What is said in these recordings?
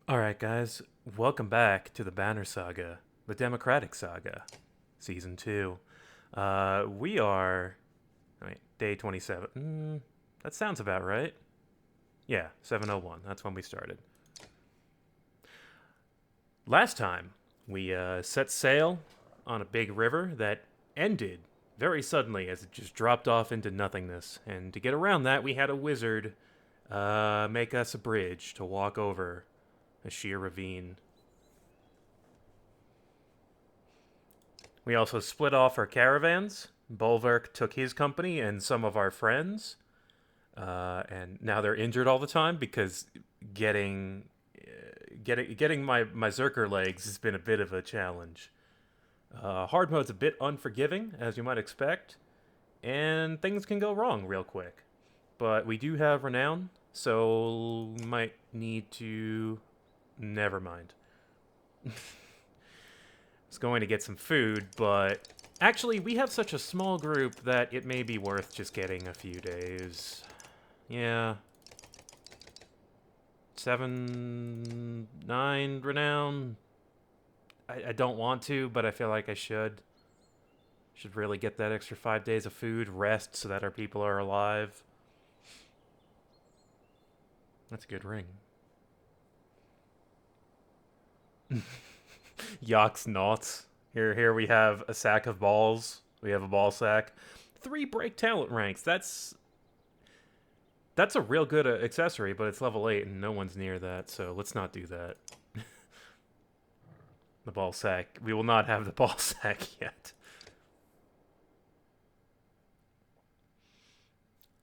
Alright, guys, welcome back to the Banner Saga, the Democratic Saga, Season 2. We are. Day 27. That sounds about right. Yeah, 701. That's when we started. Last time, we set sail on a big river that ended very suddenly as it just dropped off into nothingness. And to get around that, we had a wizard make us a bridge to walk over a sheer ravine. We also split off our caravans. Bulwark took his company and some of our friends, and now they're injured all the time because getting getting my Zerker legs has been a bit of a challenge. Hard mode's a bit unforgiving, as you might expect, and things can go wrong real quick. But we do have renown, so we might need to. Never mind. Was going to get some food, but actually, we have such a small group that it may be worth just getting a few days. Yeah. 7, 9 renown. I don't want to, but I feel like I should. Should really get that extra 5 days of food, rest so that our people are alive. That's a good ring. Yox knots. Here we have a sack of balls. We have a ball sack. 3 break talent ranks. That's a real good accessory, but it's level 8 and no one's near that, so let's not do that. The ball sack. We will not have the ball sack yet.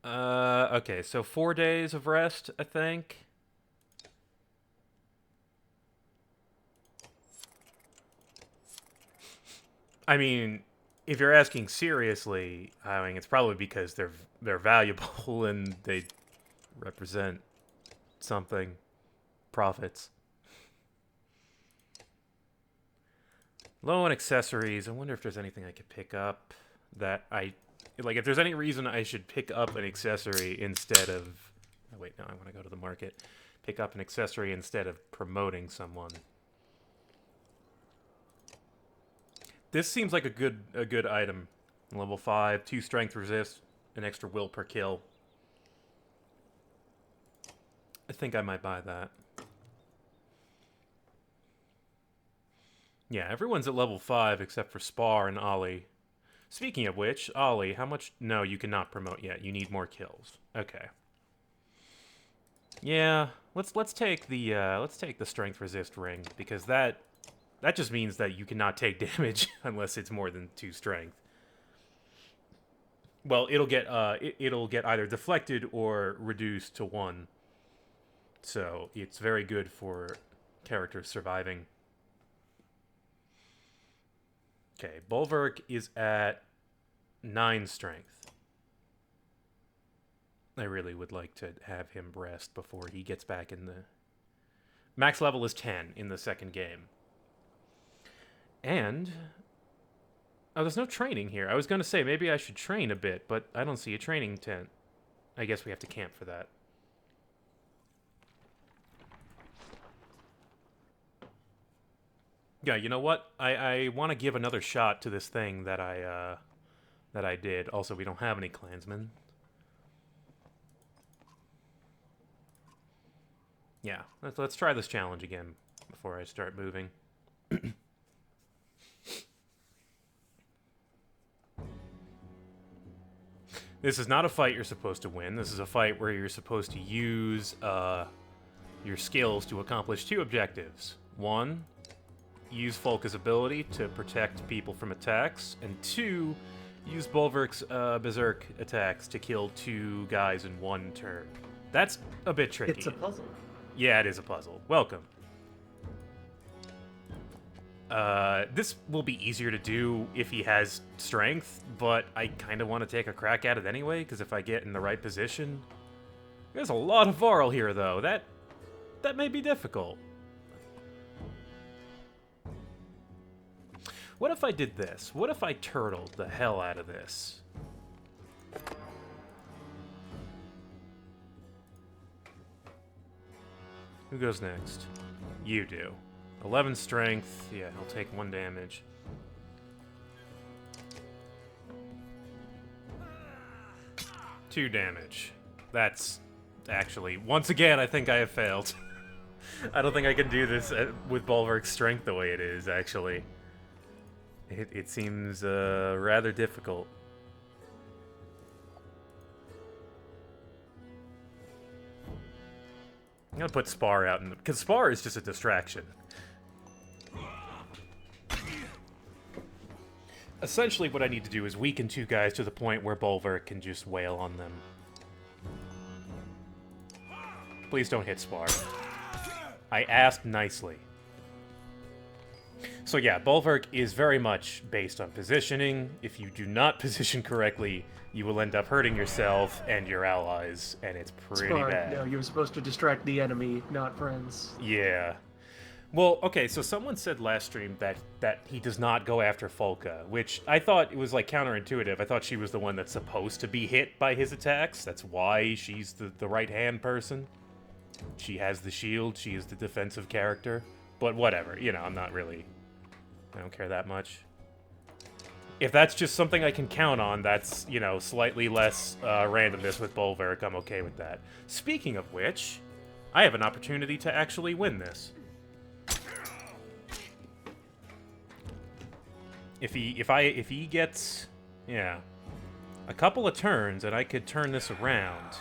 Okay, so 4 days of rest, I think. I mean, if you're asking seriously, I mean, it's probably because they're valuable and they represent something. Profits. Low on accessories. I wonder if there's anything I could pick up that I... Like, if there's any reason I should pick up an accessory instead of... Oh, wait, no, I want to go to the market. Pick up an accessory instead of promoting someone. This seems like a good item. Level 5, 2 strength resist, an extra will per kill. I think I might buy that. Yeah, everyone's at level 5 except for Spar and Ollie. Speaking of which, Ollie, how much... No, you cannot promote yet. You need more kills. Okay. Yeah, let's take the strength resist ring because that just means that you cannot take damage unless it's more than 2 strength. Well, it'll get either deflected or reduced to 1. So it's very good for characters surviving. Okay, Bulwark is at 9 strength. I really would like to have him rest before he gets back in the... Max level is 10 in the second game. And... Oh, there's no training here. I was going to say maybe I should train a bit, but I don't see a training tent. I guess we have to camp for that. Yeah, you know what? I want to give another shot to this thing that I did. Also, we don't have any clansmen. Yeah, let's try this challenge again before I start moving. This is not a fight you're supposed to win. This is a fight where you're supposed to use your skills to accomplish 2 objectives. 1, use Folka's ability to protect people from attacks, and 2, use Bulwark's Berserk attacks to kill 2 guys in 1 turn. That's a bit tricky. It's a puzzle. Yeah, it is a puzzle. Welcome. This will be easier to do if he has strength, but I kind of want to take a crack at it anyway, because if I get in the right position... There's a lot of Varl here, though. That may be difficult. What if I did this? What if I turtled the hell out of this? Who goes next? You do. 11 strength. Yeah, he'll take 1 damage. Two damage. That's actually... Once again, I think I have failed. I don't think I can do this with Bulwark's strength the way it is, actually. It seems rather difficult. I'm gonna put Spar out, because Spar is just a distraction. Essentially, what I need to do is weaken 2 guys to the point where Bulwark can just wail on them. Please don't hit Spar. I asked nicely. So yeah, Bulwark is very much based on positioning. If you do not position correctly, you will end up hurting yourself and your allies, and it's pretty bad. No, you were supposed to distract the enemy, not friends. Yeah. Well, okay, so someone said last stream that he does not go after Folka, which I thought it was, like, counterintuitive. I thought she was the one that's supposed to be hit by his attacks. That's why she's the right-hand person. She has the shield. She is the defensive character. But whatever, you know, I'm not really... I don't care that much. If that's just something I can count on, that's, you know, slightly less randomness with Bulwark, I'm okay with that. Speaking of which, I have an opportunity to actually win this. If he gets, yeah, a couple of turns, and I could turn this around.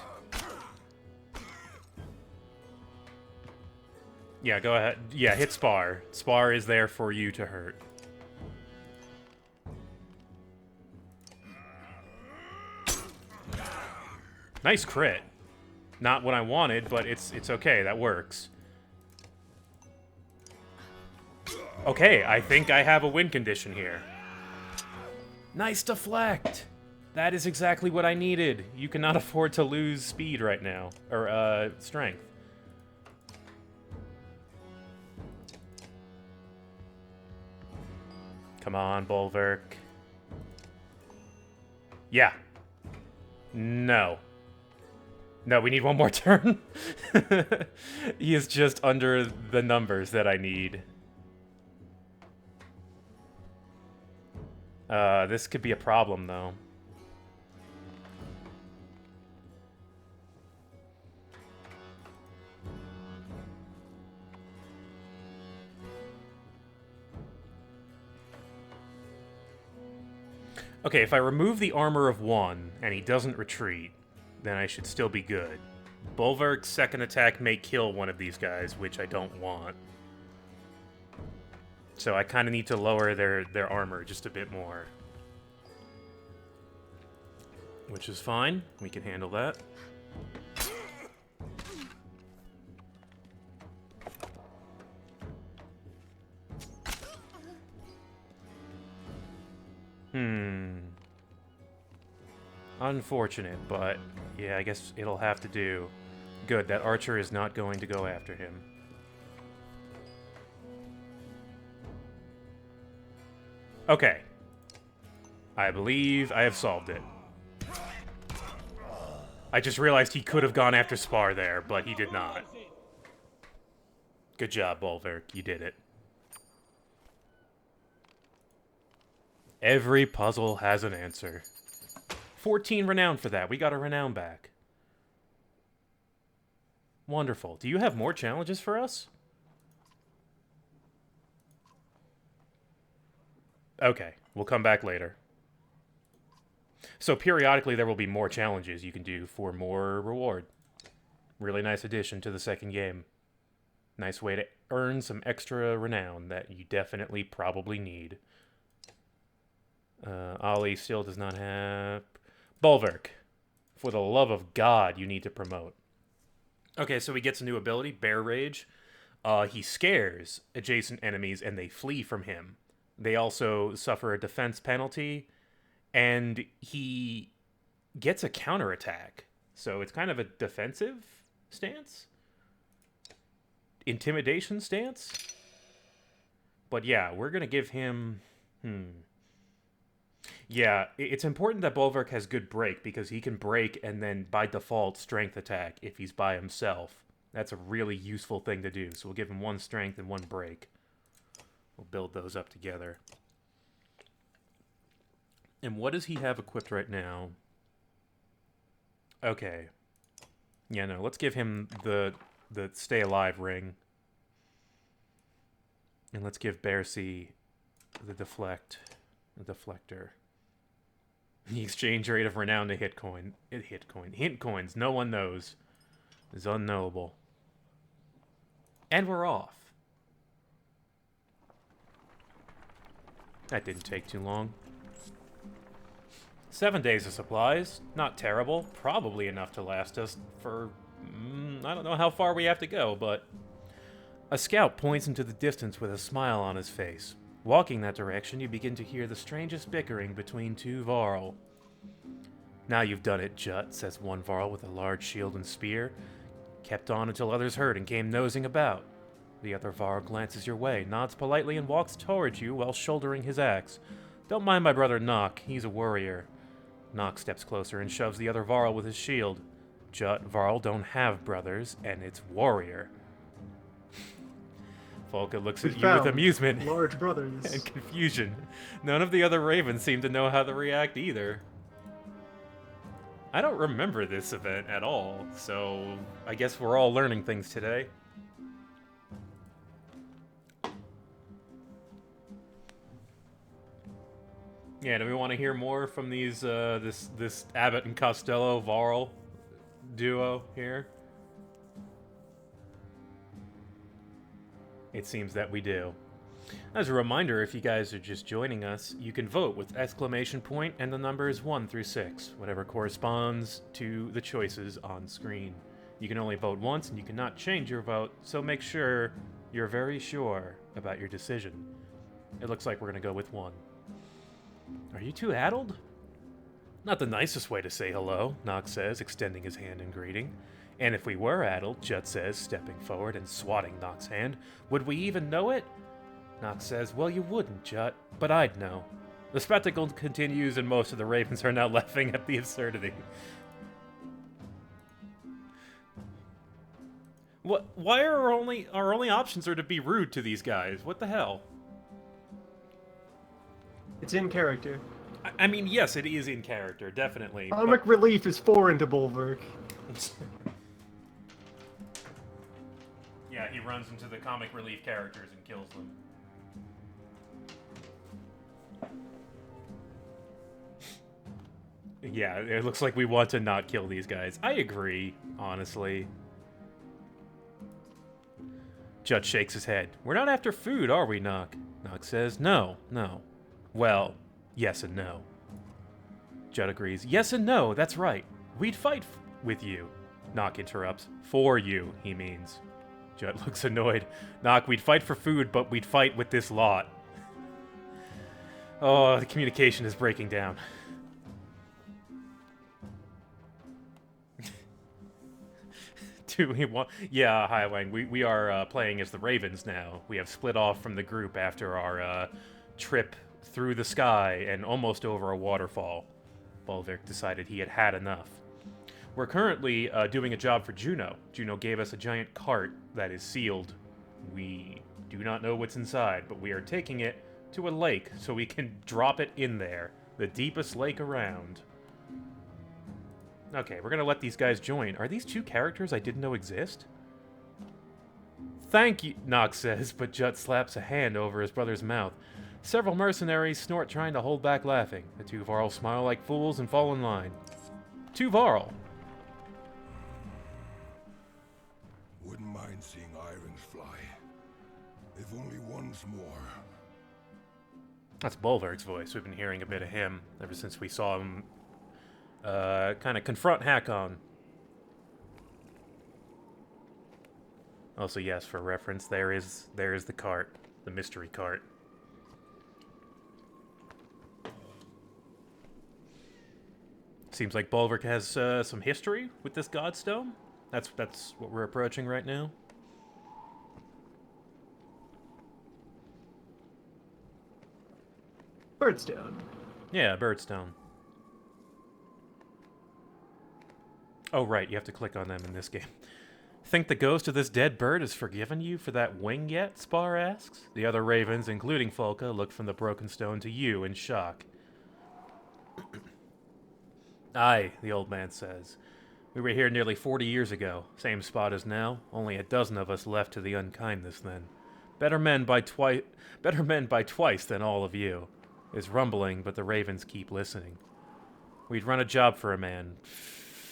Yeah, go ahead. Yeah, hit Spar. Spar is there for you to hurt. Nice crit. Not what I wanted, but it's okay. That works. Okay, I think I have a win condition here. Nice deflect. That is exactly what I needed. You cannot afford to lose speed right now. Or, strength. Come on, Bulwark. Yeah. No. No, we need one more turn. He is just under the numbers that I need. This could be a problem, though. Okay, if I remove the armor of 1 and he doesn't retreat, then I should still be good. Bulwark's second attack may kill one of these guys, which I don't want. So I kind of need to lower their armor just a bit more. Which is fine. We can handle that. Unfortunate, but yeah, I guess it'll have to do. Good, that archer is not going to go after him. Okay. I believe I have solved it. I just realized he could have gone after Spar there, but he did not. Good job, Bulwark. You did it. Every puzzle has an answer. 14 renown for that. We got a renown back. Wonderful. Do you have more challenges for us? Okay, we'll come back later. So periodically there will be more challenges you can do for more reward. Really nice addition to the second game. Nice way to earn some extra renown that you definitely probably need. Ollie still does not have... Bulwark. For the love of God, you need to promote. Okay, so he gets a new ability, Bear Rage. He scares adjacent enemies and they flee from him. They also suffer a defense penalty, and he gets a counterattack. So it's kind of a defensive stance? Intimidation stance? But yeah, we're going to give him... Yeah, it's important that Bulwark has good break, because he can break and then, by default, strength attack if he's by himself. That's a really useful thing to do. So we'll give him 1 strength and 1 break. We'll build those up together. And what does he have equipped right now? Okay. Yeah, no, let's give him the stay alive ring. And let's give Bercy the deflector. The exchange rate of renown to hint coins, no one knows, is unknowable. And we're off. That didn't take too long. 7 days of supplies, not terrible. Probably enough to last us for, I don't know how far we have to go, but... A scout points into the distance with a smile on his face. Walking that direction, you begin to hear the strangest bickering between 2 Varl. Now you've done it, Jut, says one Varl with a large shield and spear. Kept on until others heard and came nosing about. The other Varl glances your way, nods politely, and walks towards you while shouldering his axe. Don't mind my brother Nock, he's a warrior. Nock steps closer and shoves the other Varl with his shield. Jut, Varl don't have brothers, and it's warrior. Volka looks at you with amusement large brothers and confusion. None of the other ravens seem to know how to react either. I don't remember this event at all, so I guess we're all learning things today. Yeah, do we want to hear more from these this Abbott and Costello Varl duo here? It seems that we do. As a reminder, if you guys are just joining us, you can vote with exclamation point and the numbers 1 through 6, whatever corresponds to the choices on screen. You can only vote once and you cannot change your vote, so make sure you're very sure about your decision. It looks like we're going to go with 1. Are you two addled? Not the nicest way to say hello, Nock says, extending his hand in greeting. And if we were addled, Jut says, stepping forward and swatting Nock's hand, would we even know it? Nock says, well, you wouldn't, Jut, but I'd know. The spectacle continues and most of the ravens are now laughing at the absurdity. What? Why are our only options are to be rude to these guys? What the hell? It's in character. I mean, yes, it is in character, definitely. Comic relief is foreign to Bulwark. Yeah, he runs into the comic relief characters and kills them. Yeah, it looks like we want to not kill these guys. I agree, honestly. Judge shakes his head. We're not after food, are we, Nock? Nock says, no. Well, yes and no. Judd agrees. Yes and no, that's right. We'd fight with you. Nock interrupts. For you, he means. Judd looks annoyed. Nock, we'd fight for food, but we'd fight with this lot. Oh, the communication is breaking down. Do we want... Yeah, hi, Wang. We are playing as the Ravens now. We have split off from the group after our trip through the sky and almost over a waterfall. Bolvik decided he had had enough. We're currently doing a job for Juno. Juno gave us a giant cart that is sealed. We do not know what's inside, but we are taking it to a lake so we can drop it in there. The deepest lake around. Okay, we're gonna let these guys join. Are these 2 characters I didn't know exist? Thank you, Nock says, but Jut slaps a hand over his brother's mouth. Several mercenaries snort, trying to hold back laughing. The 2 Varl smile like fools and fall in line. 2 Varl. Wouldn't mind seeing irons fly. If only once more. That's Bolverk's voice. We've been hearing a bit of him ever since we saw him kind of confront Hakon. Also, yes, for reference, there is the cart, the mystery cart. Seems like Bolverk has some history with this Godstone. That's what we're approaching right now. Birdstone. Yeah, Birdstone. Oh, right, you have to click on them in this game. Think the ghost of this dead bird has forgiven you for that wing yet? Spar asks. The other ravens, including Folka, look from the broken stone to you in shock. Aye, the old man says. We were here nearly 40 years ago. Same spot as now, only a dozen of us left to the unkindness then. Better men by twice than all of you. Is rumbling, but the ravens keep listening. We'd run a job for a man.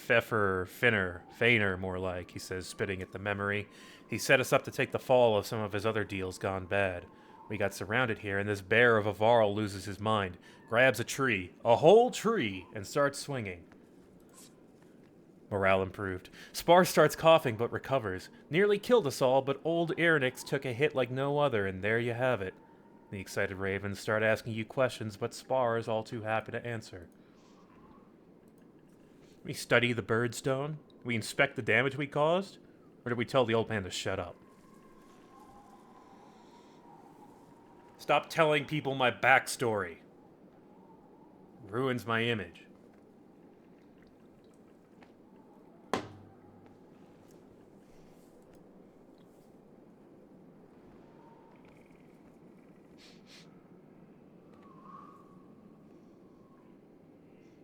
Feiner, more like, he says, spitting at the memory. He set us up to take the fall of some of his other deals gone bad. We got surrounded here, and this bear of a Varl loses his mind, grabs a tree, a whole tree, and starts swinging. Morale improved. Spar starts coughing, but recovers. Nearly killed us all, but old Ironix took a hit like no other, and there you have it. The excited ravens start asking you questions, but Spar is all too happy to answer. We study the birdstone? We inspect the damage we caused? Or did we tell the old man to shut up? Stop telling people my backstory. Ruins my image.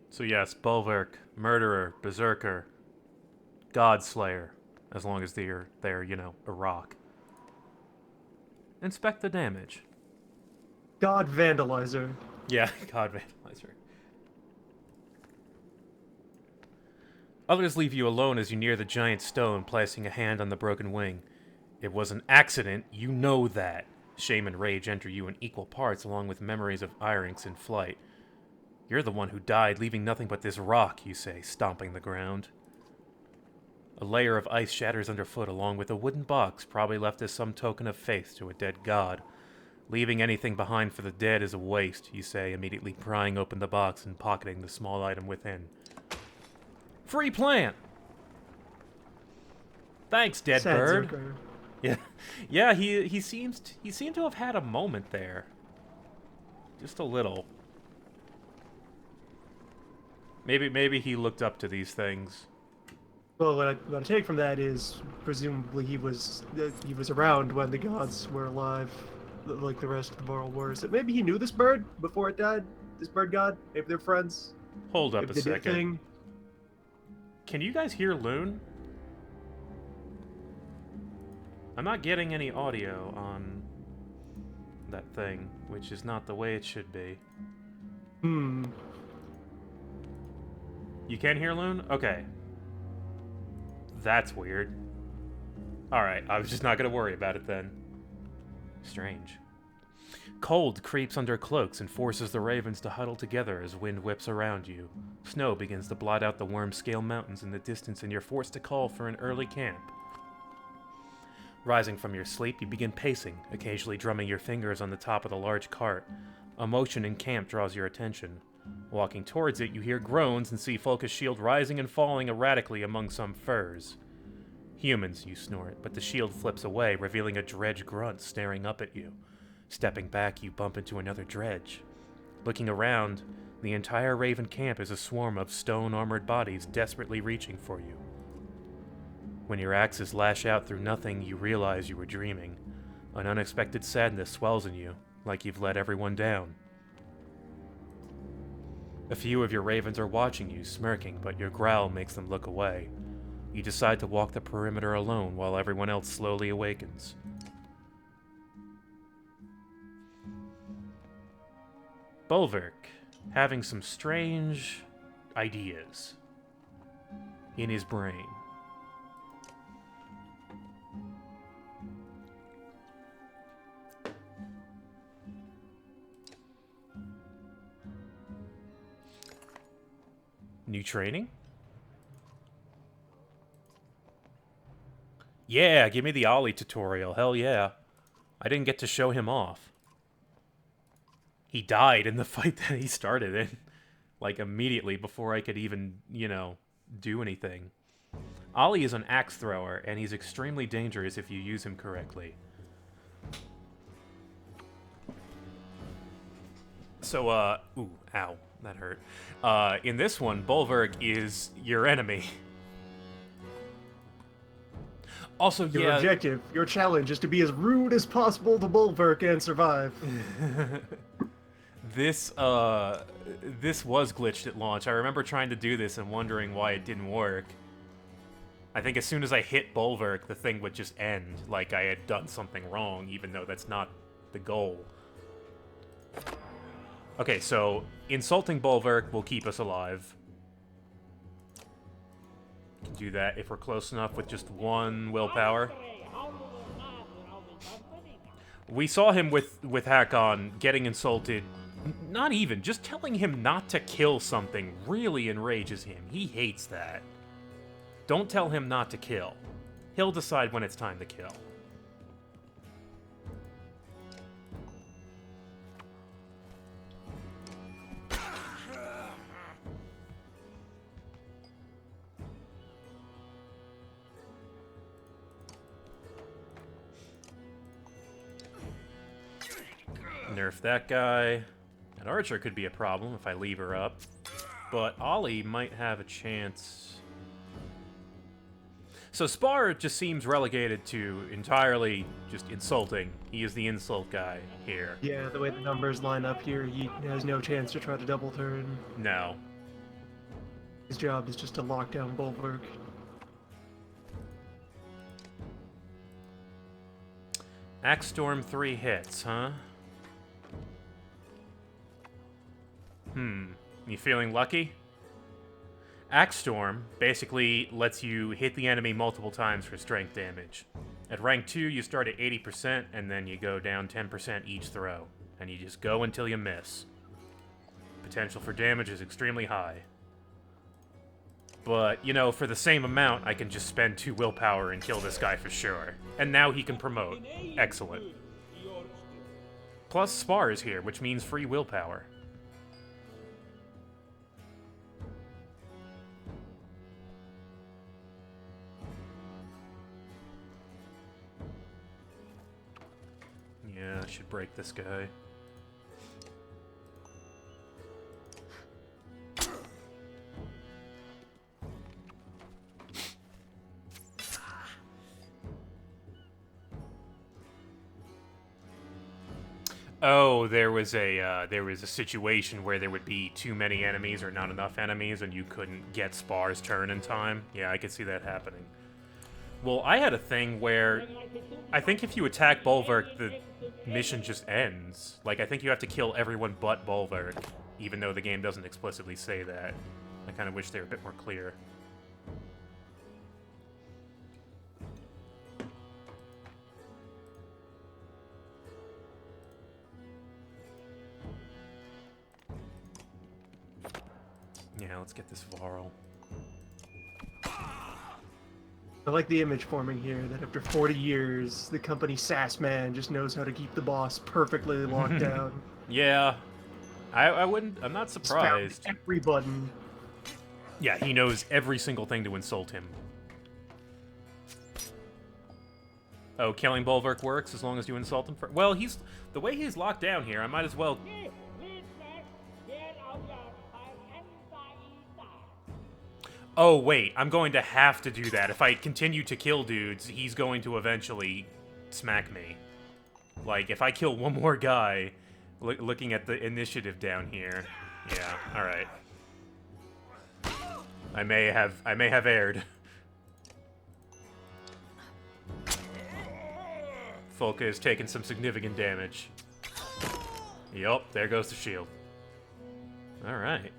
So yes, Bulwark, murderer, berserker, godslayer, as long as they're, a rock. Inspect the damage. God vandalizer. Yeah, god vandalizer. Others leave you alone as you near the giant stone, placing a hand on the broken wing. It was an accident, you know that. Shame and rage enter you in equal parts, along with memories of Irinx in flight. You're the one who died, leaving nothing but this rock, you say, stomping the ground. A layer of ice shatters underfoot, along with a wooden box, probably left as some token of faith to a dead god. Leaving anything behind for the dead is a waste, you say, immediately prying open the box and pocketing the small item within. Free plant! Thanks, dead Sad bird. Zerker. Yeah, he seemed to have had a moment there. Just a little. Maybe he looked up to these things. Well, what I take from that is presumably he was around when the gods were alive, like the rest of the Varl were. So maybe he knew this bird before it died. This bird god. Maybe they're friends. Hold up Maybe a they did second. thing. Can you guys hear Loon? I'm not getting any audio on that thing, which is not the way it should be. You can hear Loon? Okay. That's weird. Alright, I was just not going to worry about it then. Strange. Cold creeps under cloaks and forces the ravens to huddle together as wind whips around you. Snow begins to blot out the worm-scale mountains in the distance, and you're forced to call for an early camp. Rising from your sleep, you begin pacing, occasionally drumming your fingers on the top of the large cart. A motion in camp draws your attention. Walking towards it, you hear groans and see Folka's shield rising and falling erratically among some furs. Humans, you snort, but the shield flips away, revealing a dredge grunt staring up at you. Stepping back, you bump into another dredge. Looking around, the entire Raven camp is a swarm of stone-armored bodies desperately reaching for you. When your axes lash out through nothing, you realize you were dreaming. An unexpected sadness swells in you, like you've let everyone down. A few of your ravens are watching you, smirking, but your growl makes them look away. You decide to walk the perimeter alone while everyone else slowly awakens. Bulwark, having some strange ideas in his brain. New training? Yeah, give me the Ollie tutorial. Hell yeah. I didn't get to show him off. He died in the fight that he started in. Like, immediately before I could even, do anything. Ollie is an axe thrower, and he's extremely dangerous if you use him correctly. So, ooh, ow. That hurt. In this one, Bulwark is your enemy. Also, Your yeah, objective, your challenge, is to be as rude as possible to Bulwark and survive. this this was glitched at launch. I remember trying to do this and wondering why it didn't work. I think as soon as I hit Bulwark, the thing would just end, like I had done something wrong, even though that's not the goal. Okay, so insulting Bulwark will keep us alive. Can do that if we're close enough with just one willpower. We saw him with Hakon getting insulted. Not even, just telling him not to kill something really enrages him. He hates that. Don't tell him not to kill. He'll decide when it's time to kill. Nerf that guy. That archer could be a problem if I leave her up. But Ollie might have a chance. So Spar just seems relegated to entirely just insulting. He is the insult guy here. Yeah, the way the numbers line up here, he has no chance to try to double turn. No. His job is just to lock down Bulwark. Axe Storm 3 hits, huh? You feeling lucky? Axe Storm basically lets you hit the enemy multiple times for strength damage. At rank 2, you start at 80%, and then you go down 10% each throw. And you just go until you miss. Potential for damage is extremely high. But, you know, for the same amount, I can just spend 2 willpower and kill this guy for sure. And now he can promote. Excellent. Plus, Spar is here, which means free willpower. Yeah, I should break this guy. Oh, there was a situation where there would be too many enemies or not enough enemies, and you couldn't get Spar's turn in time. Yeah, I could see that happening. Well, I had a thing where I think if you attack Bulwark, the mission just ends. Like, I think you have to kill everyone but Bulwark, even though the game doesn't explicitly say that. I kind of wish they were a bit more clear. Yeah, let's get this Varl. I like the image forming here that after 40 years, the company Sass Man just knows how to keep the boss perfectly locked down. Yeah. I'm not He's surprised. found every button. Yeah, he knows every single thing to insult him. Oh, killing Bulwark works as long as you insult him for... Well, the way he's locked down here, I might as well... Oh, wait, I'm going to have to do that. If I continue to kill dudes, he's going to eventually smack me. Like, if I kill one more guy, looking at the initiative down here... Yeah, alright. I may have erred. Folka has taken some significant damage. Yup, there goes the shield. Alright.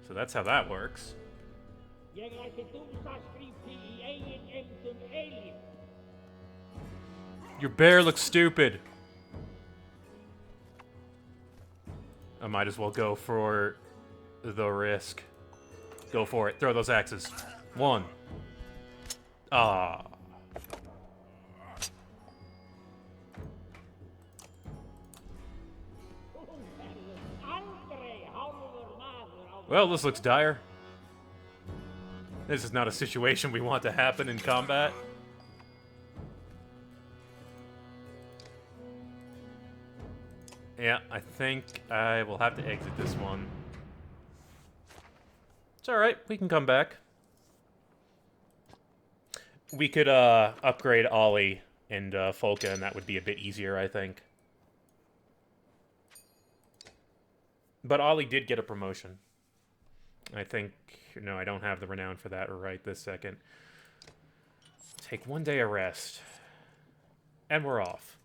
So that's how that works. Your bear looks stupid. I might as well go for the risk. Go for it. Throw those axes. 1. Ah. Well, this looks dire. This is not a situation we want to happen in combat. Yeah, I think I will have to exit this one. It's alright, we can come back. We could upgrade Ollie and Folka, and that would be a bit easier, I think. But Ollie did get a promotion. I think... No, I don't have the renown for that right this second. Take 1 day of rest. And we're off.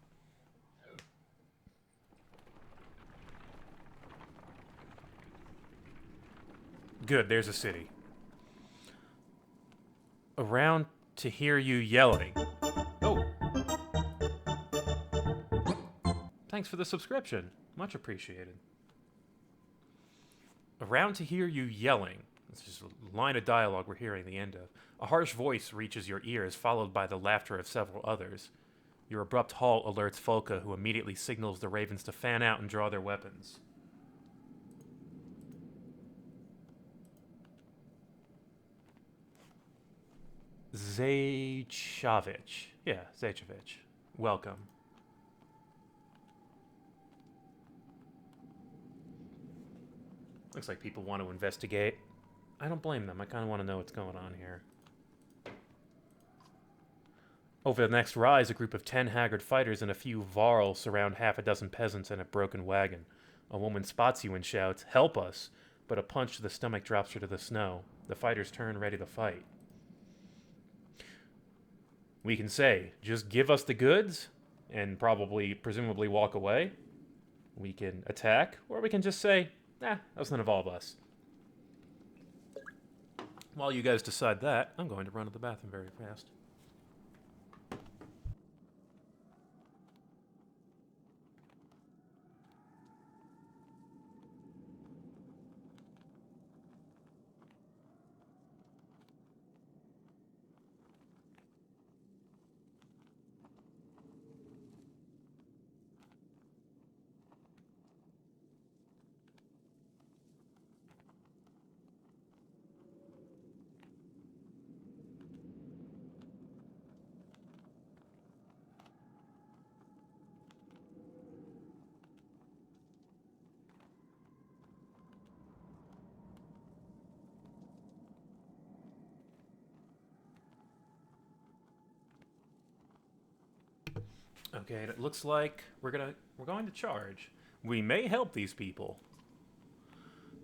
Good, there's a city. Around to hear you yelling. Oh. Thanks for the subscription. Much appreciated. Around to hear you yelling. It's just a line of dialogue we're hearing the end of. A harsh voice reaches your ears, followed by the laughter of several others. Your abrupt halt alerts Folka, who immediately signals the ravens to fan out and draw their weapons. Zaychavich. Yeah, Zaychavich. Welcome. Looks like people want to investigate. I don't blame them. I kind of want to know what's going on here. Over the next rise, a group of 10 haggard fighters and a few varls surround half a dozen peasants and a broken wagon. A woman spots you and shouts, "Help us!" But a punch to the stomach drops her to the snow. The fighters turn, ready to fight. We can say, just give us the goods, and presumably walk away. We can attack, or we can just say, nah, that doesn't involve us. While you guys decide that, I'm going to run to the bathroom very fast. Okay, and it looks like we're going to charge. We may help these people.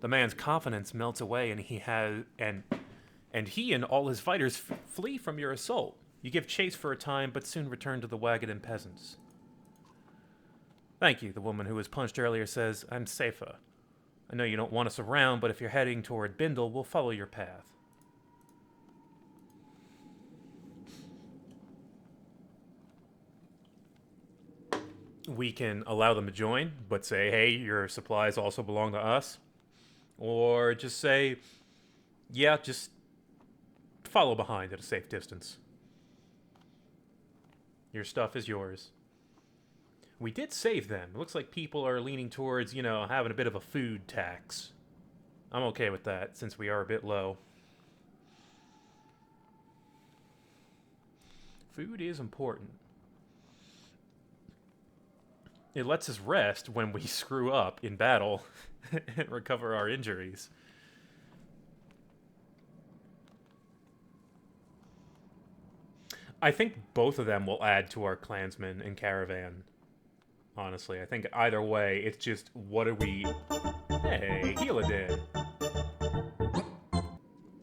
The man's confidence melts away, and he and all his fighters flee from your assault. You give chase for a time, but soon return to the wagon and peasants. Thank you, the woman who was punched earlier says. I'm Seifa. I know you don't want us around, but if you're heading toward Bindle, we'll follow your path. We can allow them to join, but say, hey, your supplies also belong to us. Or just say, yeah, just follow behind at a safe distance. Your stuff is yours. We did save them. It looks like people are leaning towards, having a bit of a food tax. I'm okay with that, since we are a bit low. Food is important. It lets us rest when we screw up in battle and recover our injuries. I think both of them will add to our clansmen and caravan. Honestly, I think either way, it's just, what do we... Hey, Healadin.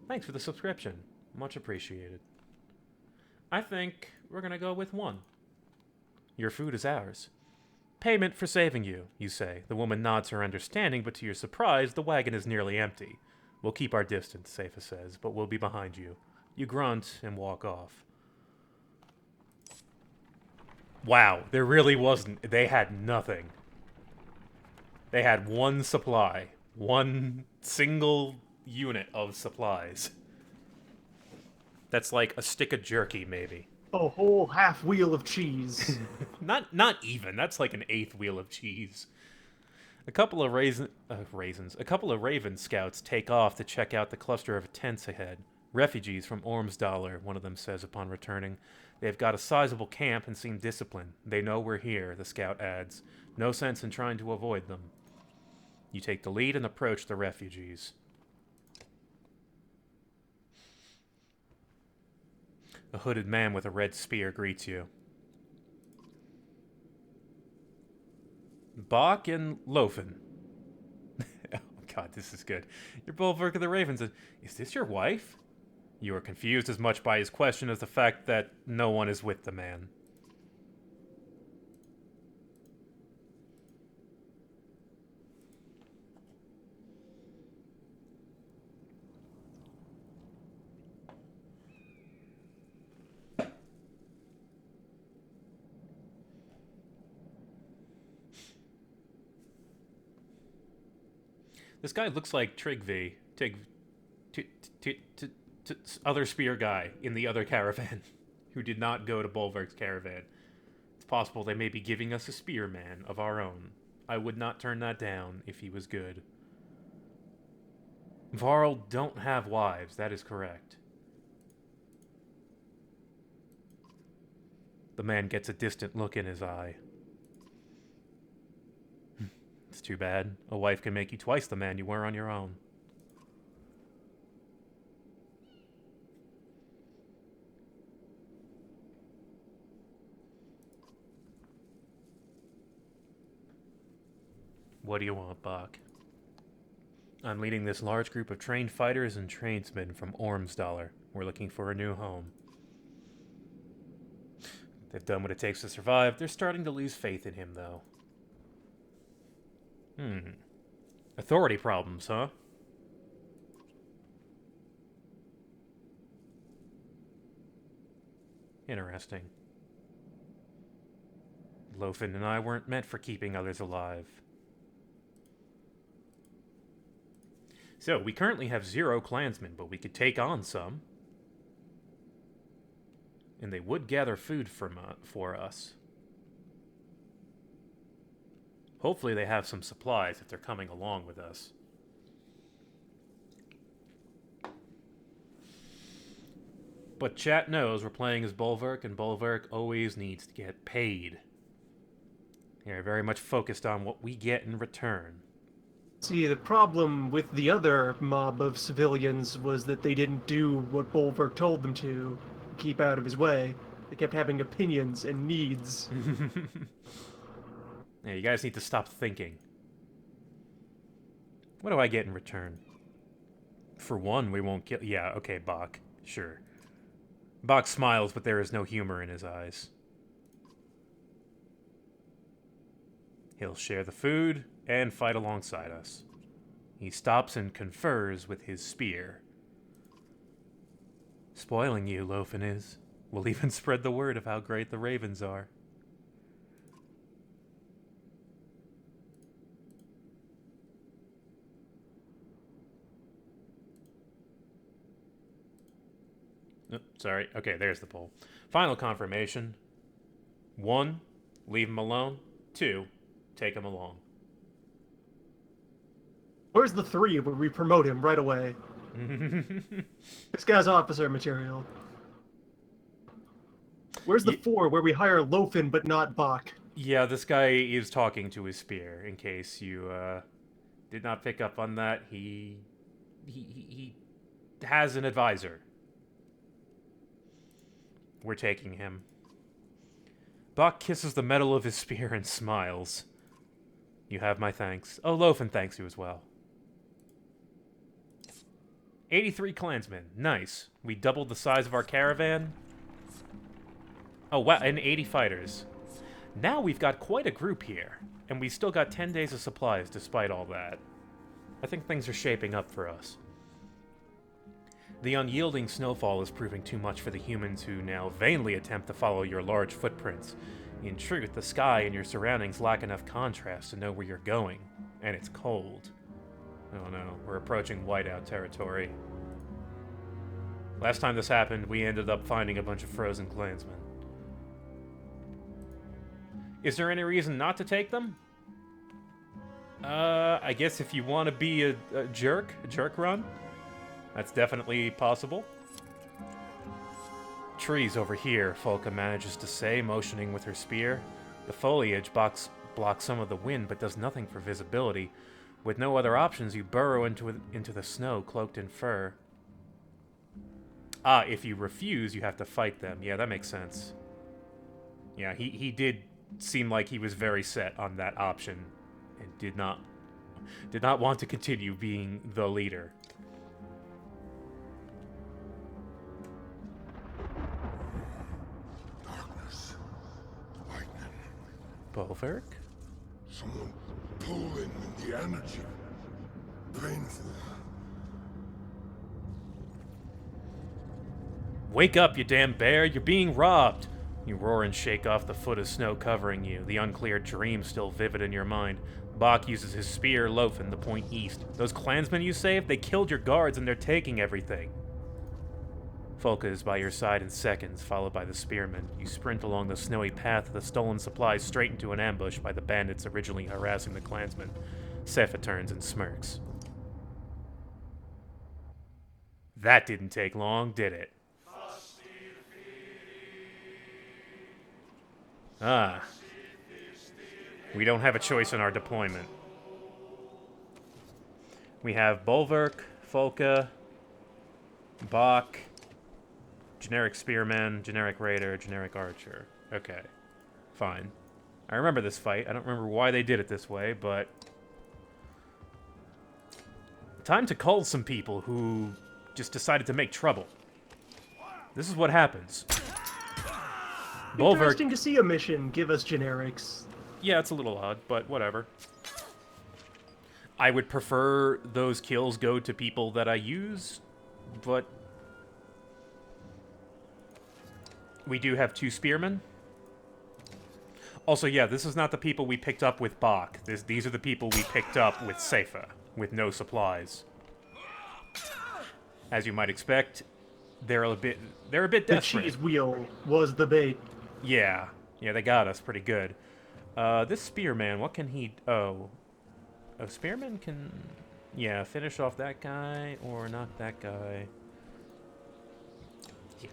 Thanks for the subscription. Much appreciated. I think we're gonna go with one. Your food is ours. Payment for saving you, you say. The woman nods her understanding, but to your surprise, the wagon is nearly empty. We'll keep our distance, Seifa says, but we'll be behind you. You grunt and walk off. Wow, there really wasn't... They had nothing. They had one supply. One single unit of supplies. That's like a stick of jerky, maybe. A whole half wheel of cheese. Not even. That's like an eighth wheel of cheese. A couple of A couple of Raven scouts take off to check out the cluster of tents ahead. Refugees from Ormsdollar, one of them says upon returning. They've got a sizable camp and seem disciplined. They know we're here, the scout adds. No sense in trying to avoid them. You take the lead and approach the refugees. A hooded man with a red spear greets you. Bach and Lofen. Oh god, this is good. You're Bulwark of the Ravens. Is this your wife? You are confused as much by his question as the fact that no one is with the man. This guy looks like Trigvi, other spear guy in the other caravan, who did not go to Bulwark's caravan. It's possible they may be giving us a spearman of our own. I would not turn that down if he was good. Varl don't have wives, that is correct. The man gets a distant look in his eye. It's too bad. A wife can make you twice the man you were on your own. What do you want, Bach? I'm leading this large group of trained fighters and tradesmen from Ormsdollar. We're looking for a new home. They've done what it takes to survive. They're starting to lose faith in him, though. Authority problems, huh? Interesting. Lofen and I weren't meant for keeping others alive. So, we currently have 0 clansmen, but we could take on some. And they would gather food for us. Hopefully they have some supplies if they're coming along with us. But chat knows we're playing as Bulwark, and Bulwark always needs to get paid. They're very much focused on what we get in return. See, the problem with the other mob of civilians was that they didn't do what Bulwark told them to. Keep out of his way. They kept having opinions and needs. Yeah, you guys need to stop thinking. What do I get in return? For one, we won't kill... Yeah, okay, Bach. Sure. Bach smiles, but there is no humor in his eyes. He'll share the food and fight alongside us. He stops and confers with his spear. Spoiling you, Lofen is. We'll even spread the word of how great the ravens are. Oh, sorry. Okay, there's the poll. Final confirmation. 1, leave him alone. 2, take him along. Where's the 3 where we promote him right away? This guy's officer material. Where's the 4 where we hire Lofen but not Bach? Yeah, this guy is talking to his spear, in case you did not pick up on that. He has an advisor. We're taking him. Bach kisses the metal of his spear and smiles. You have my thanks. Oh, Lofen thanks you as well. 83 clansmen. Nice. We doubled the size of our caravan. Oh, wow, and 80 fighters. Now we've got quite a group here, and we still got 10 days of supplies despite all that. I think things are shaping up for us. The unyielding snowfall is proving too much for the humans who now vainly attempt to follow your large footprints. In truth, the sky and your surroundings lack enough contrast to know where you're going, and it's cold. Oh no, we're approaching whiteout territory. Last time this happened, we ended up finding a bunch of frozen clansmen. Is there any reason not to take them? I guess if you want to be a jerk run, that's definitely possible. Trees over here, Folka manages to say, motioning with her spear. The foliage blocks some of the wind, but does nothing for visibility. With no other options, you burrow into the snow, cloaked in fur. Ah, if you refuse, you have to fight them. Yeah, that makes sense. Yeah, he did seem like he was very set on that option and did not want to continue being the leader. Darkness. Lightning. Bolverk? Someone pulling the energy. Painful. Wake up, you damn bear! You're being robbed! You roar and shake off the foot of snow covering you, the unclear dream still vivid in your mind. Bach uses his spear, Lofen, to point east. Those clansmen you saved, they killed your guards and they're taking everything. Folka is by your side in seconds, followed by the spearmen. You sprint along the snowy path of the stolen supplies straight into an ambush by the bandits originally harassing the clansmen. Sepha turns and smirks. That didn't take long, did it? Ah. We don't have a choice in our deployment. We have Bolverk, Folka, Bach, generic spearman, generic raider, generic archer. Okay. Fine. I remember this fight. I don't remember why they did it this way, but... time to cull some people who just decided to make trouble. This is what happens. Bolverk... Interesting to see a mission give us generics. Yeah, it's a little odd, but whatever. I would prefer those kills go to people that I use, but... we do have 2 spearmen. Also, yeah, this is not the people we picked up with Bach. These are the people we picked up with Sepha, with no supplies. As you might expect, they're a bit desperate. The cheese wheel was the bait. Yeah, they got us pretty good. This spearman, what can he... oh. A spearman can... yeah, finish off that guy or knock that guy. Yeah.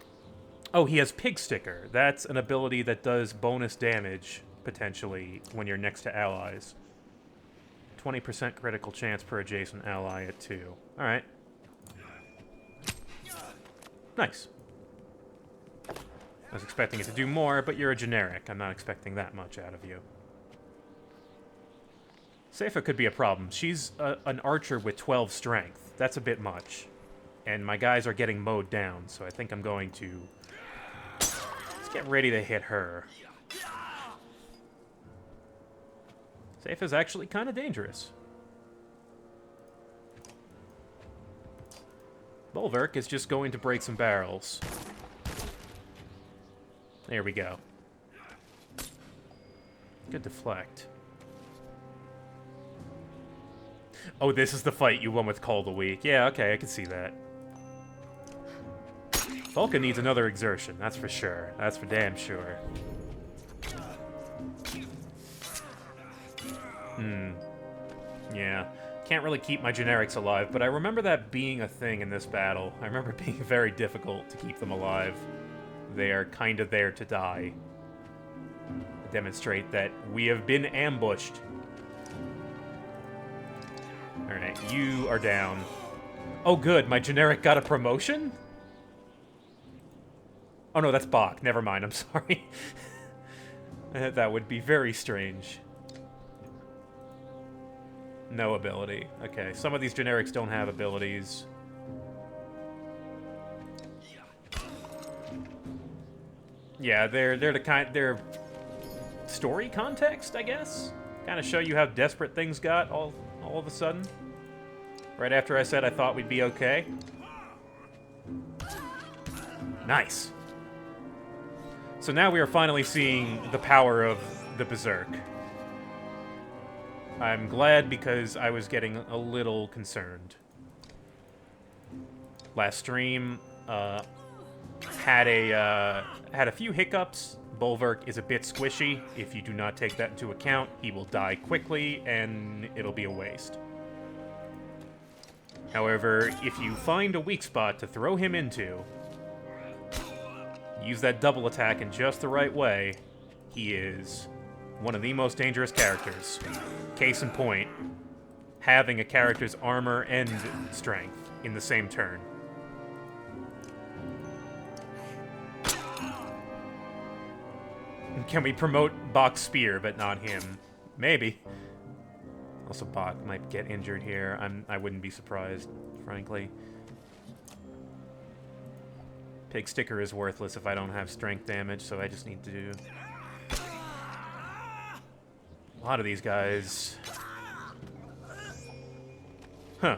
Oh, he has Pig Sticker. That's an ability that does bonus damage, potentially, when you're next to allies. 20% critical chance per adjacent ally at 2. Alright. Nice. I was expecting it to do more, but you're a generic. I'm not expecting that much out of you. Sepha could be a problem. She's an archer with 12 strength. That's a bit much. And my guys are getting mowed down, so I think I'm going to... let's get ready to hit her. Sepha's actually kind of dangerous. Bolverk is just going to break some barrels. There we go. Good deflect. Oh, this is the fight you won with Call the Weak. Yeah, okay, I can see that. Vulcan needs another exertion, that's for sure. That's for damn sure. Yeah. Can't really keep my generics alive, but I remember that being a thing in this battle. I remember it being very difficult to keep them alive. They are kind of there to die. Demonstrate that we have been ambushed. Alright, you are down. Oh good, my generic got a promotion? Oh no, that's Bach. Never mind, I'm sorry. That would be very strange. No ability. Okay, some of these generics don't have abilities. Yeah, they're story context, I guess? Kind of show you how desperate things got all of a sudden. Right after I said I thought we'd be okay. Nice. So now we are finally seeing the power of the Berserk. I'm glad because I was getting a little concerned. Last stream had a few hiccups. Bolverk is a bit squishy. If you do not take that into account, he will die quickly and it'll be a waste. However, if you find a weak spot to throw him into, use that double attack in just the right way, he is one of the most dangerous characters. Case in point, having a character's armor and strength in the same turn. Can we promote Bach's spear, but not him? Maybe. Also, Bach might get injured here. I wouldn't be surprised, frankly. Pig Sticker is worthless if I don't have strength damage, so I just need to do... A lot of these guys... Huh.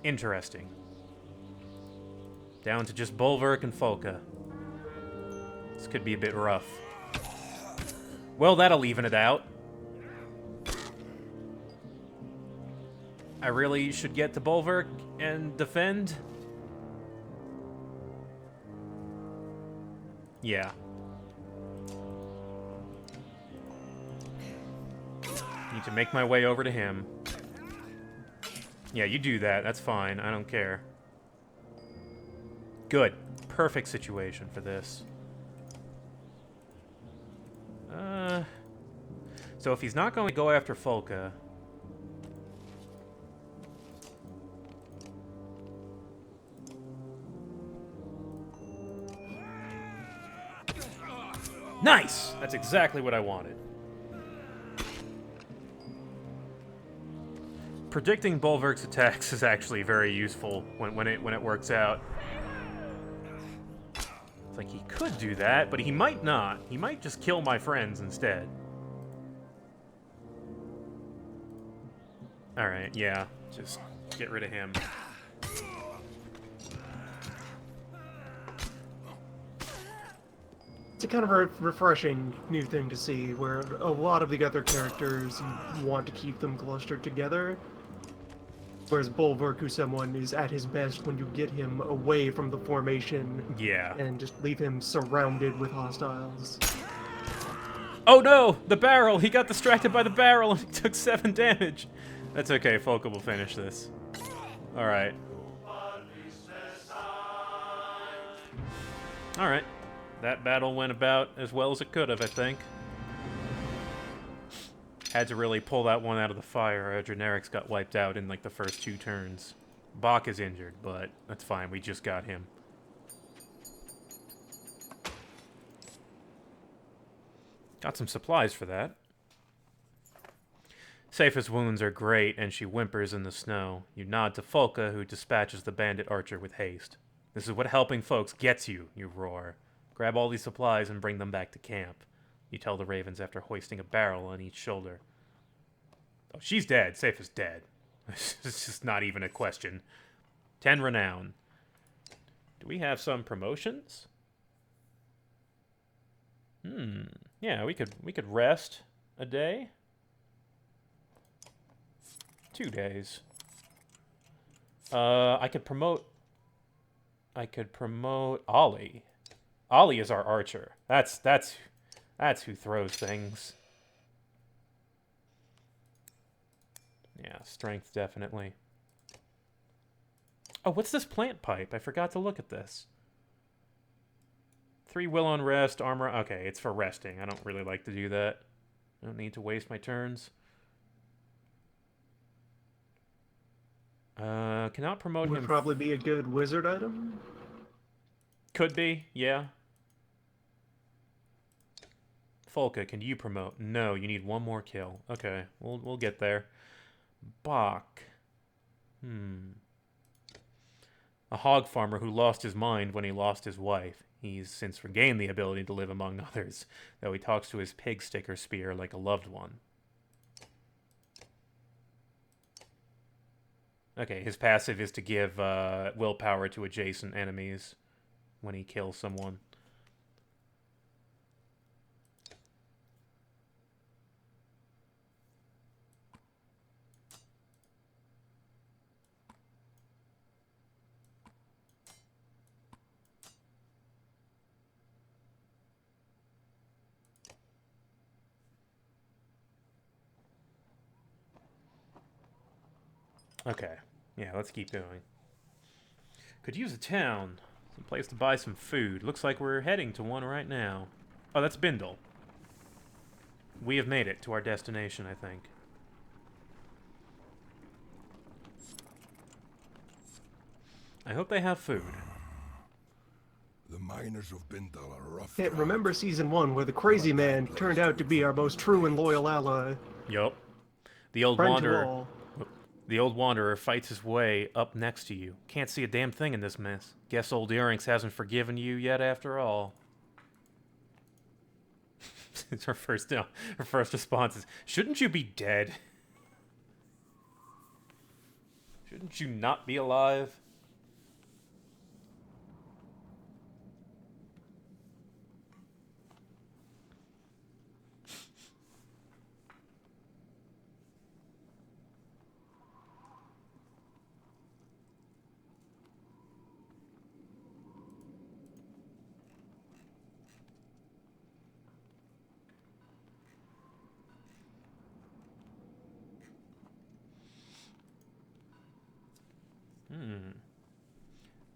Interesting. Down to just Bulwark and Folka. This could be a bit rough. Well, that'll even it out. I really should get to Bulwark and defend? Yeah. Need to make my way over to him. Yeah, you do that. That's fine. I don't care. Good. Perfect situation for this. So if he's not going to go after Folka... Nice! That's exactly what I wanted. Predicting Bulwark's attacks is actually very useful when it works out. It's like he could do that, but he might not. He might just kill my friends instead. Alright, yeah. Just get rid of him. It's a kind of a refreshing new thing to see, where a lot of the other characters want to keep them clustered together. Whereas Bulwark, who's someone, is at his best when you get him away from the formation. Yeah. And just leave him surrounded with hostiles. Oh no! The barrel! He got distracted by the barrel and he took 7 damage! That's okay, Folka will finish this. Alright. Alright. That battle went about as well as it could have, I think. Had to really pull that one out of the fire. Our generics got wiped out in like the first 2 turns. Bach is injured, but that's fine. We just got him. Got some supplies for that. Safe's wounds are great, and she whimpers in the snow. You nod to Folka, who dispatches the bandit archer with haste. This is what helping folks gets you, you roar. Grab all these supplies and bring them back to camp. You tell the ravens after hoisting a barrel on each shoulder. Oh, she's dead. Safe is dead. It's just not even a question. 10 renown. Do we have some promotions? Yeah, we could rest a day. 2 days. I could promote Ollie. Ollie is our archer. That's who throws things. Yeah, strength definitely. Oh, what's this plant pipe? I forgot to look at this. 3 will on rest, armor. Okay, it's for resting. I don't really like to do that. I don't need to waste my turns. Cannot promote him. Would probably be a good wizard item. Could be, yeah. Folka, can you promote? No, you need 1 more kill. Okay, we'll get there. Bach. A hog farmer who lost his mind when he lost his wife. He's since regained the ability to live among others, though he talks to his pig sticker spear like a loved one. Okay, his passive is to give willpower to adjacent enemies when he kills someone. Okay, yeah, let's keep going. Could use a town. Some place to buy some food. Looks like we're heading to one right now. Oh, that's Bindle. We have made it to our destination, I think. I hope they have food. The miners of Bindal are rough. Can't crowd. remember season 1 where the crazy man turned out to be our most true and loyal ally. Yup. The old Friend to wanderer. all. The old wanderer fights his way up next to you. Can't see a damn thing in this mess. Guess old Earrings hasn't forgiven you yet after all. It's her first response is, shouldn't you be dead? Shouldn't you not be alive?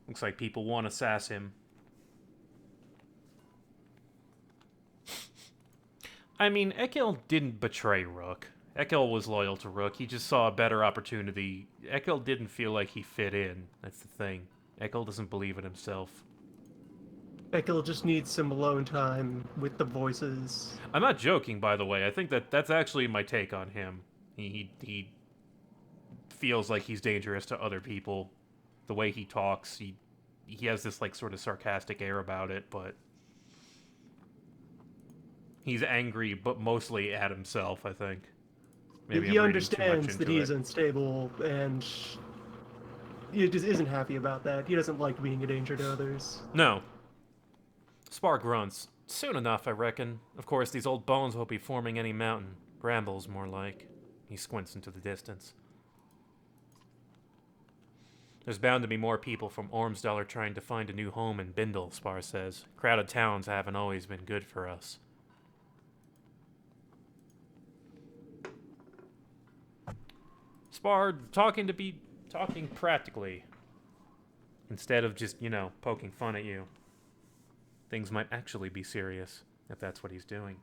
Looks like people want to sass him. I mean, Ekil didn't betray Rook. Ekil was loyal to Rook. He just saw a better opportunity. Ekil didn't feel like he fit in. That's the thing. Ekil doesn't believe in himself. Ekil just needs some alone time with the voices. I'm not joking, by the way. I think that's actually my take on him. He feels like he's dangerous to other people. The way he talks, he has this like sort of sarcastic air about it, but he's angry, but mostly at himself, I think. Maybe he I'm reading too much understands that into he it. is unstable, and he just isn't happy about that. He doesn't like being a danger to others. No. Spar grunts. Soon enough, I reckon. Of course, these old bones won't be forming any mountain. Brambles, more like. He squints into the distance. There's bound to be more people from Ormsdal trying to find a new home in Bindal, Spar says. Crowded towns haven't always been good for us. Spar talking practically. Instead of just, poking fun at you. Things might actually be serious, if that's what he's doing.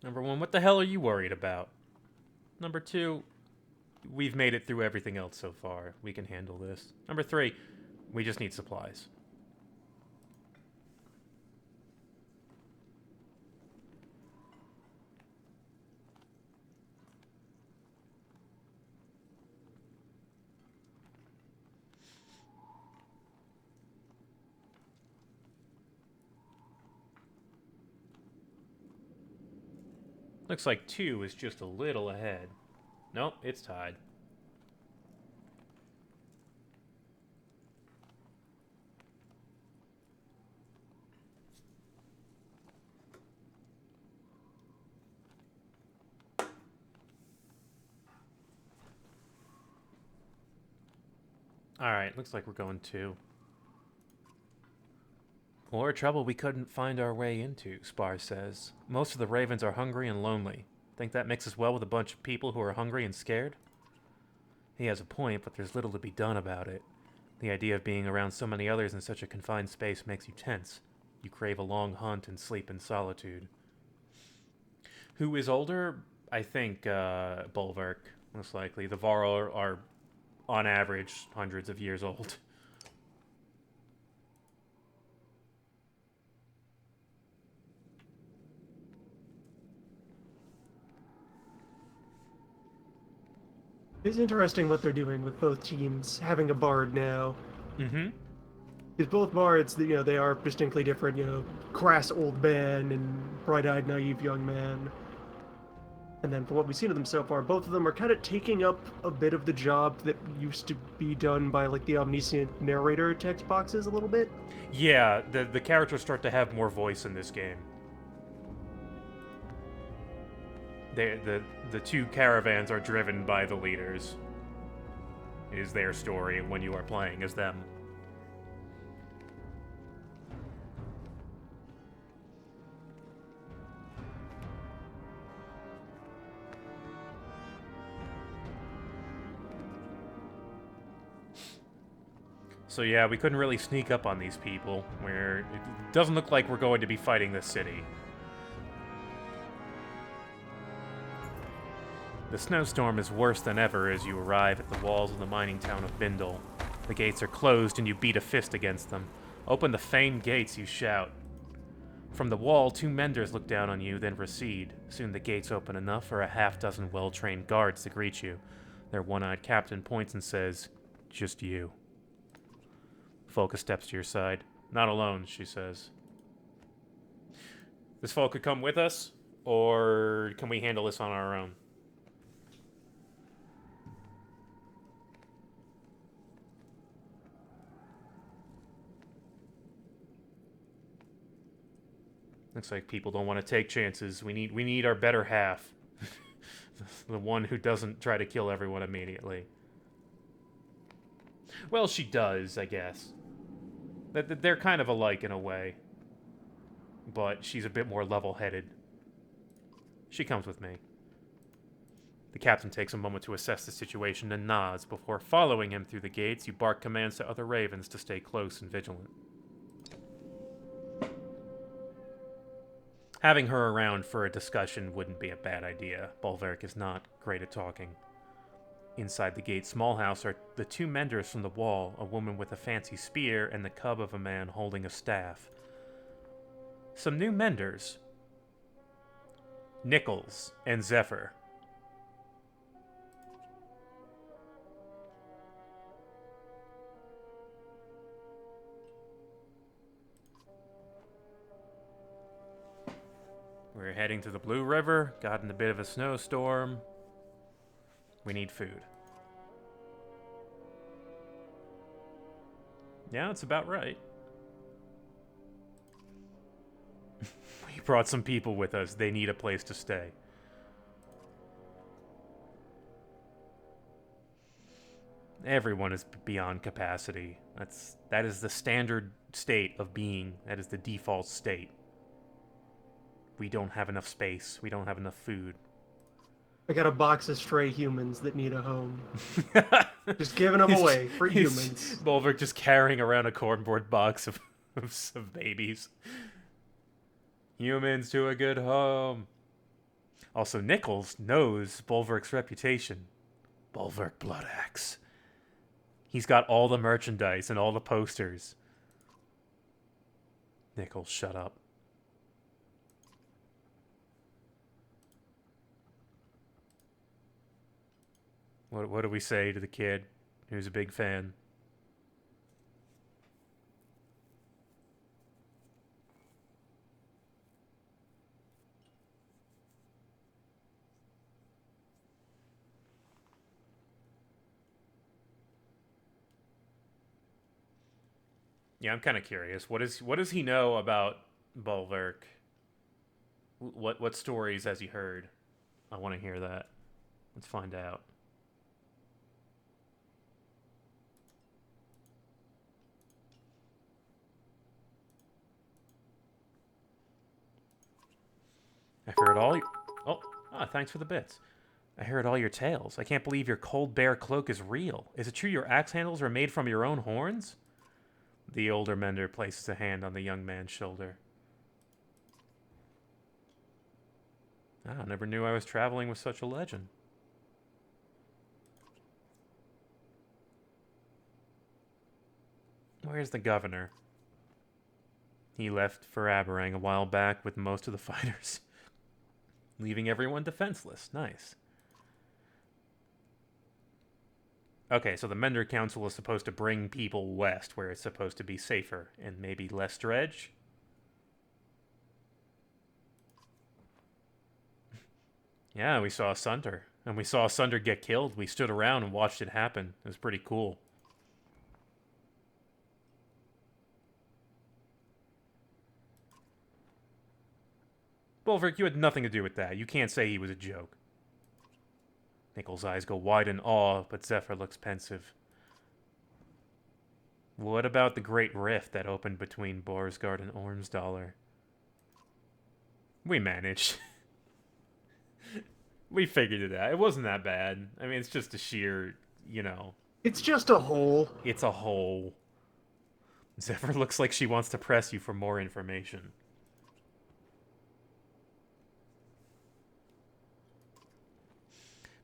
Number 1, what the hell are you worried about? Number 2, we've made it through everything else so far. We can handle this. Number 3, we just need supplies. Looks like 2 is just a little ahead. Nope, it's tied. Alright, looks like we're going 2. More trouble we couldn't find our way into, Spar says. Most of the ravens are hungry and lonely. Think that mixes well with a bunch of people who are hungry and scared? He has a point, but there's little to be done about it. The idea of being around so many others in such a confined space makes you tense. You crave a long hunt and sleep in solitude. Who is older? I think Bulwark, most likely. The Varl are on average, hundreds of years old. It's interesting what they're doing with both teams having a bard now. Mm-hmm. Because both bards, they are distinctly different. Crass old man and bright-eyed naive young man. And then from what we've seen of them so far, both of them are kind of taking up a bit of the job that used to be done by like the omniscient narrator text boxes a little bit. Yeah, the characters start to have more voice in this game. The 2 caravans are driven by the leaders. It is their story when you are playing as them. So yeah, we couldn't really sneak up on these people, where it doesn't look like we're going to be fighting this city. The snowstorm is worse than ever as you arrive at the walls of the mining town of Bindal. The gates are closed and you beat a fist against them. Open the famed gates, you shout. From the wall, 2 menders look down on you, then recede. Soon the gates open enough for a half-dozen well-trained guards to greet you. Their one-eyed captain points and says, "Just you." Folka steps to your side. "Not alone," she says. This Folka come with us, or can we handle this on our own? Looks like people don't want to take chances. We need our better half. The one who doesn't try to kill everyone immediately. Well, she does, I guess. They're kind of alike in a way. But she's a bit more level-headed. She comes with me. The captain takes a moment to assess the situation and nods. Before following him through the gates, you bark commands to other ravens to stay close and vigilant. Having her around for a discussion wouldn't be a bad idea. Bolverk is not great at talking. Inside the gate small house are the 2 menders from the wall, a woman with a fancy spear and the cub of a man holding a staff. Some new menders. Nichols and Zephyr. We're heading to the Blue River, got in a bit of a snowstorm. We need food. Yeah, that's about right. We brought some people with us. They need a place to stay. Everyone is beyond capacity. That is the standard state of being. That is the default state. We don't have enough space. We don't have enough food. I got a box of stray humans that need a home. Just giving them away for humans. Bolverk just carrying around a cardboard box of babies. Humans to a good home. Also, Nichols knows Bolverk's reputation. Bolverk Bloodaxe. He's got all the merchandise and all the posters. Nichols, shut up. What do we say to the kid who's a big fan? Yeah, I'm kind of curious. What does he know about Bolverk? What stories has he heard? I want to hear that. Let's find out. I heard all your... thanks for the bits. I heard all your tales. I can't believe your cold bear cloak is real. Is it true your axe handles are made from your own horns? The older mender places a hand on the young man's shoulder. I never knew I was traveling with such a legend. Where's the governor? He left for Aberrang a while back with most of the fighters. Leaving everyone defenseless. Nice. Okay, so the Mender Council is supposed to bring people west, where it's supposed to be safer, and maybe less dredge? Yeah, we saw Sunder. And we saw Sunder get killed. We stood around and watched it happen. It was pretty cool. Bolverk, you had nothing to do with that. You can't say he was a joke. Nichols' eyes go wide in awe, but Zephyr looks pensive. What about the great rift that opened between Borsgard and Ormsdollar? We managed. We figured it out. It wasn't that bad. I mean, it's just a sheer, you know... It's just a hole. It's a hole. Zephyr looks like she wants to press you for more information.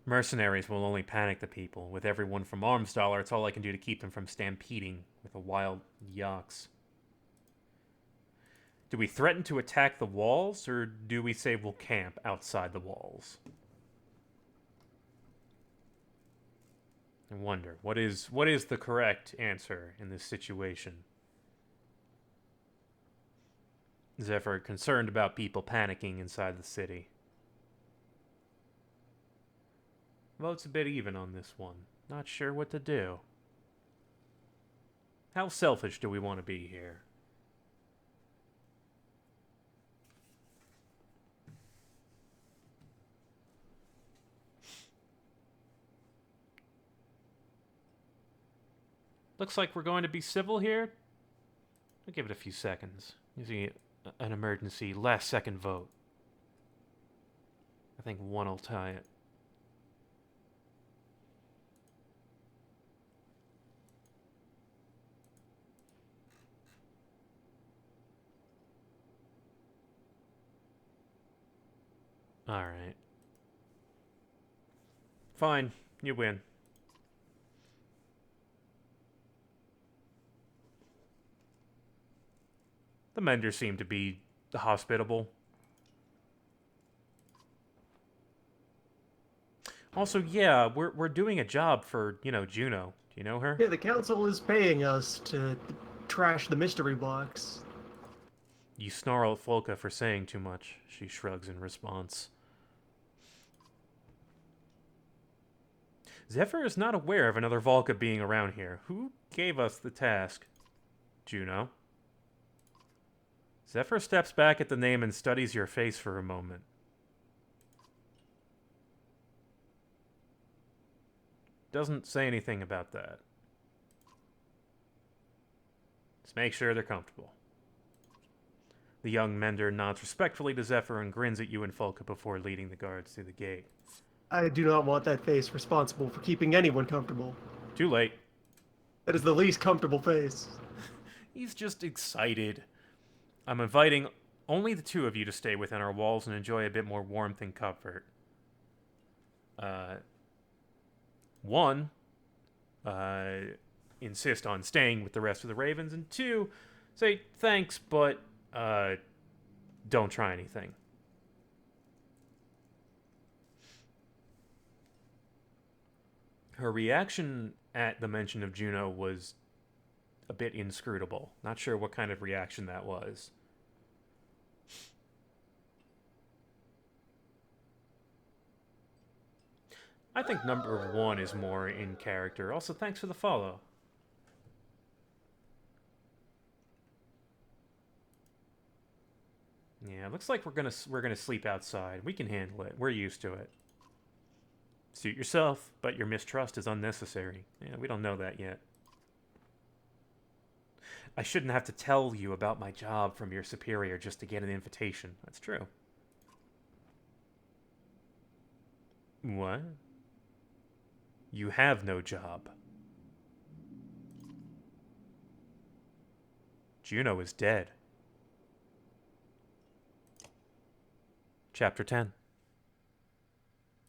Mercenaries will only panic the people. With everyone from Armsdollar, it's all I can do to keep them from stampeding with the wild yaks. Do we threaten to attack the walls, or do we say we'll camp outside the walls? I wonder, what is the correct answer in this situation? Zephyr concerned about people panicking inside the city. Vote's a bit even on this one. Not sure what to do. How selfish do we want to be here? Looks like we're going to be civil here. I'll give it a few seconds. Using an emergency last-second vote. I think one will tie it. Alright. Fine. You win. The Menders seem to be hospitable. Also, yeah, we're doing a job for, Juno. Do you know her? Yeah, the council is paying us to trash the mystery box. You snarl at Folka for saying too much. She shrugs in response. Zephyr is not aware of another Volca being around here. Who gave us the task? Juno. Zephyr steps back at the name and studies your face for a moment. Doesn't say anything about that. Let's make sure they're comfortable. The young mender nods respectfully to Zephyr and grins at you and Folka before leading the guards through the gate. I do not want that face responsible for keeping anyone comfortable. Too late. That is the least comfortable face. He's just excited. I'm inviting only the two of you to stay within our walls and enjoy a bit more warmth and comfort. One, insist on staying with the rest of the Ravens, and two, say thanks, but don't try anything. Her reaction at the mention of Juno was a bit inscrutable. Not sure what kind of reaction that was. I think number one is more in character. Also, thanks for the follow. Yeah, looks like we're gonna sleep outside. We can handle it. We're used to it. Suit yourself, but your mistrust is unnecessary. Yeah, we don't know that yet. I shouldn't have to tell you about my job from your superior just to get an invitation. That's true. What? You have no job. Juno is dead. Chapter 10.